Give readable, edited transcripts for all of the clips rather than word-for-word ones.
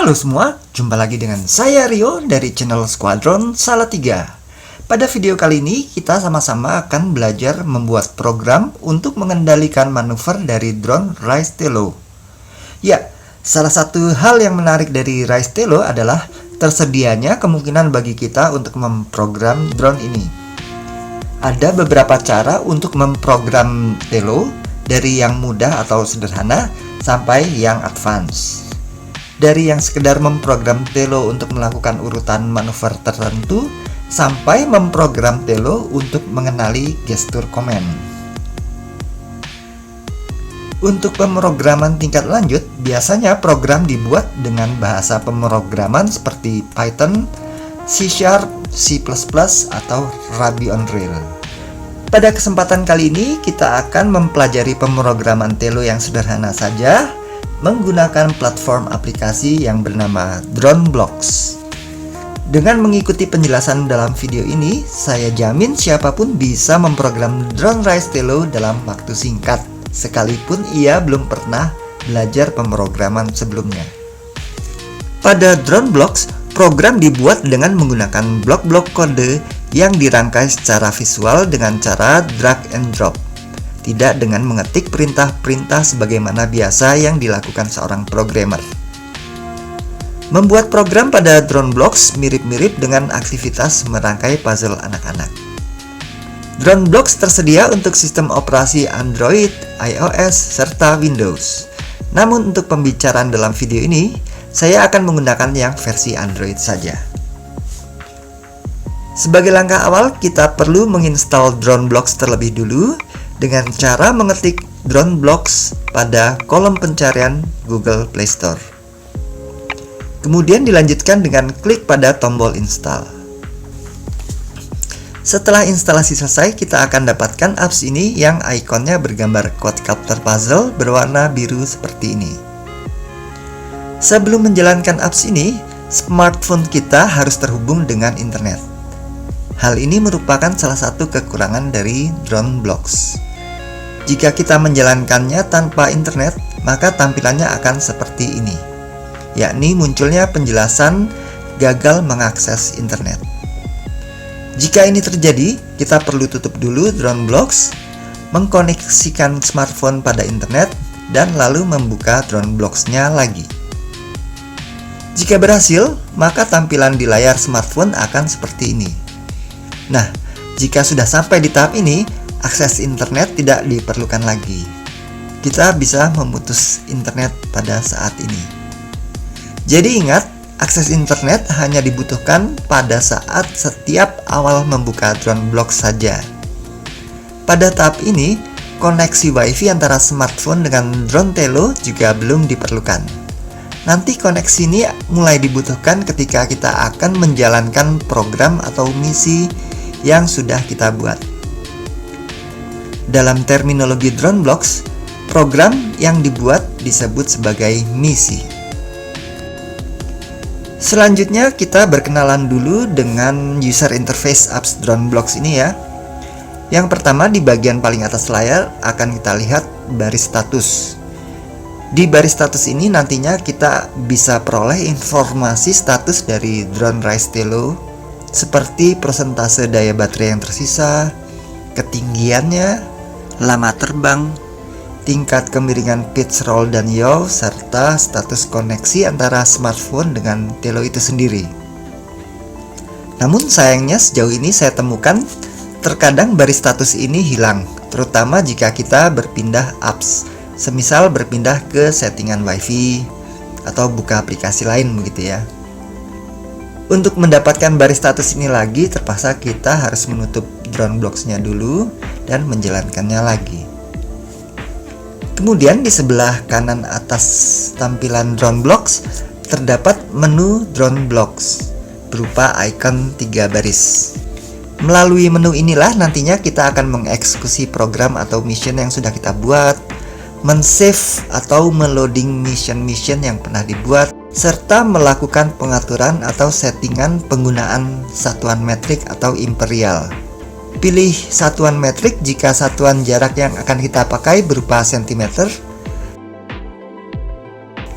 Halo semua, jumpa lagi dengan saya Rio dari channel Squadron Salatiga. Pada video kali ini kita sama-sama akan belajar membuat program untuk mengendalikan manuver dari drone Raistelo. Ya, salah satu hal yang menarik dari Raistelo adalah tersedianya kemungkinan bagi kita untuk memprogram drone ini. Ada beberapa cara untuk memprogram Telo, dari yang mudah atau sederhana sampai yang advance. Dari yang sekedar memprogram Telo untuk melakukan urutan manuver tertentu, sampai memprogram Telo untuk mengenali gestur komen. Untuk pemrograman tingkat lanjut, biasanya program dibuat dengan bahasa pemrograman seperti Python, C#, C++, atau Ruby on Rails. Pada kesempatan kali ini, kita akan mempelajari pemrograman Telo yang sederhana saja, menggunakan platform aplikasi yang bernama DroneBlocks. Dengan mengikuti penjelasan dalam video ini, saya jamin siapapun bisa memprogram drone Raistelo dalam waktu singkat, sekalipun ia belum pernah belajar pemrograman sebelumnya. Pada DroneBlocks, program dibuat dengan menggunakan blok-blok kode yang dirangkai secara visual dengan cara drag and drop, tidak dengan mengetik perintah-perintah sebagaimana biasa yang dilakukan seorang programmer. Membuat program pada DroneBlocks mirip-mirip dengan aktivitas merangkai puzzle anak-anak. DroneBlocks tersedia untuk sistem operasi Android, iOS, serta Windows. Namun untuk pembicaraan dalam video ini, saya akan menggunakan yang versi Android saja. Sebagai langkah awal, kita perlu menginstal DroneBlocks terlebih dulu dengan cara mengetik DroneBlocks pada kolom pencarian Google Play Store. Kemudian dilanjutkan dengan klik pada tombol install. Setelah instalasi selesai, kita akan dapatkan apps ini yang ikonnya bergambar quadcopter puzzle berwarna biru seperti ini. Sebelum menjalankan apps ini, smartphone kita harus terhubung dengan internet. Hal ini merupakan salah satu kekurangan dari DroneBlocks. Jika kita menjalankannya tanpa internet, maka tampilannya akan seperti ini, yakni munculnya penjelasan gagal mengakses internet. Jika ini terjadi, kita perlu tutup dulu DroneBlocks, mengkoneksikan smartphone pada internet, dan lalu membuka DroneBlocks-nya lagi. Jika berhasil, maka tampilan di layar smartphone akan seperti ini. Nah, jika sudah sampai di tahap ini, akses internet tidak diperlukan lagi. Kita bisa memutus internet pada saat ini. Jadi ingat, akses internet hanya dibutuhkan pada saat setiap awal membuka DroneBlocks saja. Pada tahap ini, koneksi WiFi antara smartphone dengan drone Telo juga belum diperlukan. Nanti koneksi ini mulai dibutuhkan ketika kita akan menjalankan program atau misi yang sudah kita buat. Dalam terminologi DroneBlocks, program yang dibuat disebut sebagai misi. Selanjutnya kita berkenalan dulu dengan user interface apps DroneBlocks ini ya. Yang pertama, di bagian paling atas layar akan kita lihat baris status. Di baris status ini nantinya kita bisa peroleh informasi status dari drone Raistelo, seperti persentase daya baterai yang tersisa, ketinggiannya, lama terbang, tingkat kemiringan pitch, roll, dan yaw, serta status koneksi antara smartphone dengan Telo itu sendiri. Namun sayangnya sejauh ini saya temukan terkadang baris status ini hilang, terutama jika kita berpindah apps, semisal berpindah ke settingan WiFi atau buka aplikasi lain begitu ya. Untuk mendapatkan baris status ini lagi, terpaksa kita harus menutup DroneBlocks-nya dulu dan menjalankannya lagi. Kemudian di sebelah kanan atas tampilan DroneBlocks terdapat menu DroneBlocks berupa ikon 3 baris. Melalui menu inilah nantinya kita akan mengeksekusi program atau mission yang sudah kita buat, men-save atau meloading mission-mission yang pernah dibuat, serta melakukan pengaturan atau settingan penggunaan satuan metrik atau imperial. Pilih satuan metrik jika satuan jarak yang akan kita pakai berupa cm,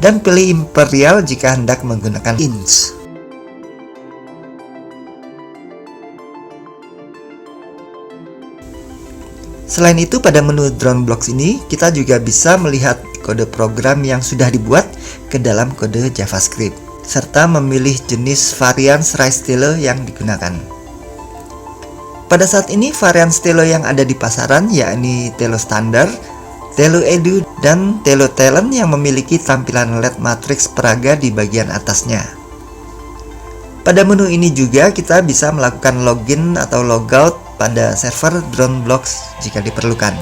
dan pilih imperial jika hendak menggunakan inch. Selain itu, pada menu DroneBlocks ini kita juga bisa melihat kode program yang sudah dibuat ke dalam kode JavaScript, serta memilih jenis varian Rise Stelo yang digunakan. Pada saat ini varian Stelo yang ada di pasaran yakni Telo Standard, Telo Edu, dan Telo Talent yang memiliki tampilan LED matriks peraga di bagian atasnya. Pada menu ini juga kita bisa melakukan login atau logout pada server DroneBlocks jika diperlukan.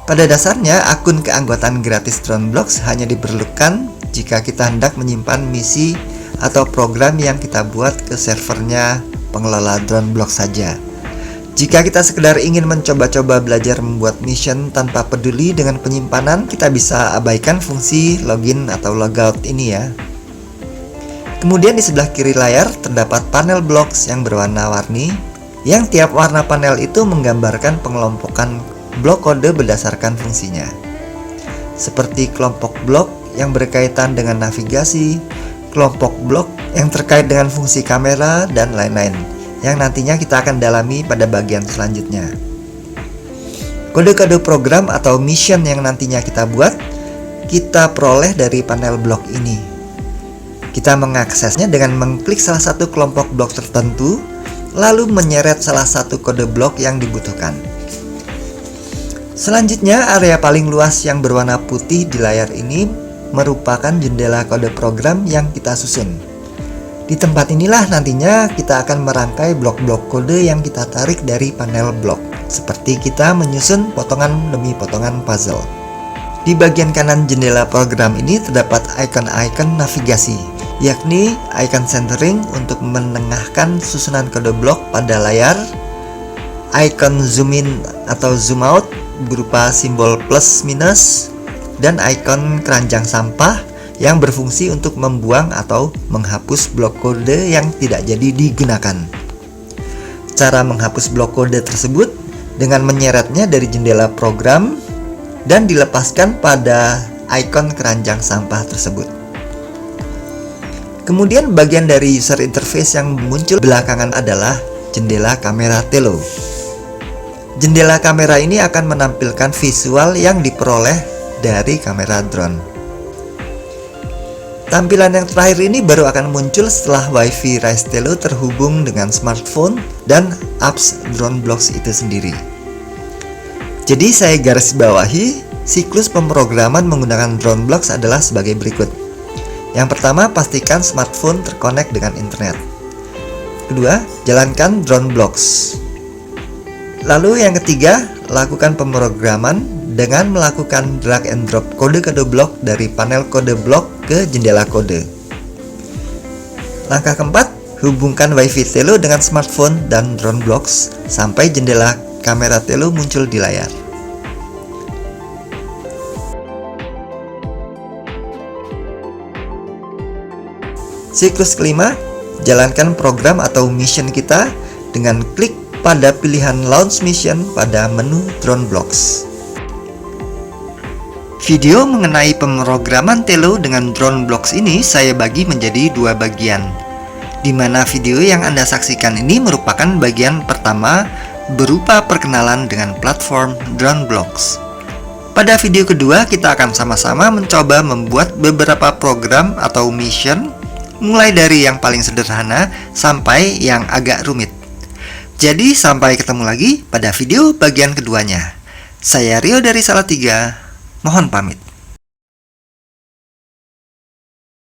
Pada dasarnya, akun keanggotaan gratis DroneBlocks hanya diperlukan jika kita hendak menyimpan misi atau program yang kita buat ke servernya pengelola DroneBlocks saja. Jika kita sekedar ingin mencoba-coba belajar membuat mission tanpa peduli dengan penyimpanan, kita bisa abaikan fungsi login atau logout ini ya. Kemudian di sebelah kiri layar terdapat panel blocks yang berwarna-warni, yang tiap warna panel itu menggambarkan pengelompokan blok kode berdasarkan fungsinya. Seperti kelompok blok yang berkaitan dengan navigasi, kelompok blok yang terkait dengan fungsi kamera, dan lain-lain, yang nantinya kita akan dalami pada bagian selanjutnya. Kode-kode program atau mission yang nantinya kita buat, kita peroleh dari panel blok ini. Kita mengaksesnya dengan mengklik salah satu kelompok blok tertentu, lalu menyeret salah satu kode blok yang dibutuhkan. Selanjutnya, area paling luas yang berwarna putih di layar ini merupakan jendela kode program yang kita susun. Di tempat inilah nantinya kita akan merangkai blok-blok kode yang kita tarik dari panel blok, seperti kita menyusun potongan demi potongan puzzle. Di bagian kanan jendela program ini terdapat icon-icon navigasi, yakni icon centering untuk menengahkan susunan kode blok pada layar, icon zoom in atau zoom out berupa simbol plus minus, dan icon keranjang sampah yang berfungsi untuk membuang atau menghapus blok kode yang tidak jadi digunakan. Cara menghapus blok kode tersebut dengan menyeretnya dari jendela program dan dilepaskan pada icon keranjang sampah tersebut. Kemudian bagian dari user interface yang muncul belakangan adalah jendela kamera Telo. Jendela kamera ini akan menampilkan visual yang diperoleh dari kamera drone. Tampilan yang terakhir ini baru akan muncul setelah WiFi Rise Telo terhubung dengan smartphone dan apps DroneBlocks itu sendiri. Jadi saya garis bawahi, siklus pemrograman menggunakan DroneBlocks adalah sebagai berikut. Yang pertama, pastikan smartphone terkonek dengan internet. Kedua, jalankan DroneBlocks. Lalu yang ketiga, lakukan pemrograman dengan melakukan drag and drop kode-kode blok dari panel kode blok ke jendela kode. Langkah keempat, hubungkan WiFi Telo dengan smartphone dan DroneBlocks sampai jendela kamera Telo muncul di layar. Siklus kelima, jalankan program atau mission kita dengan klik pada pilihan Launch Mission pada menu DroneBlocks. Video mengenai pemrograman Telo dengan DroneBlocks ini saya bagi menjadi dua bagian, di mana video yang Anda saksikan ini merupakan bagian pertama berupa perkenalan dengan platform DroneBlocks. Pada video kedua, kita akan sama-sama mencoba membuat beberapa program atau mission, mulai dari yang paling sederhana sampai yang agak rumit. Jadi sampai ketemu lagi pada video bagian keduanya. Saya Rio dari Salatiga, mohon pamit.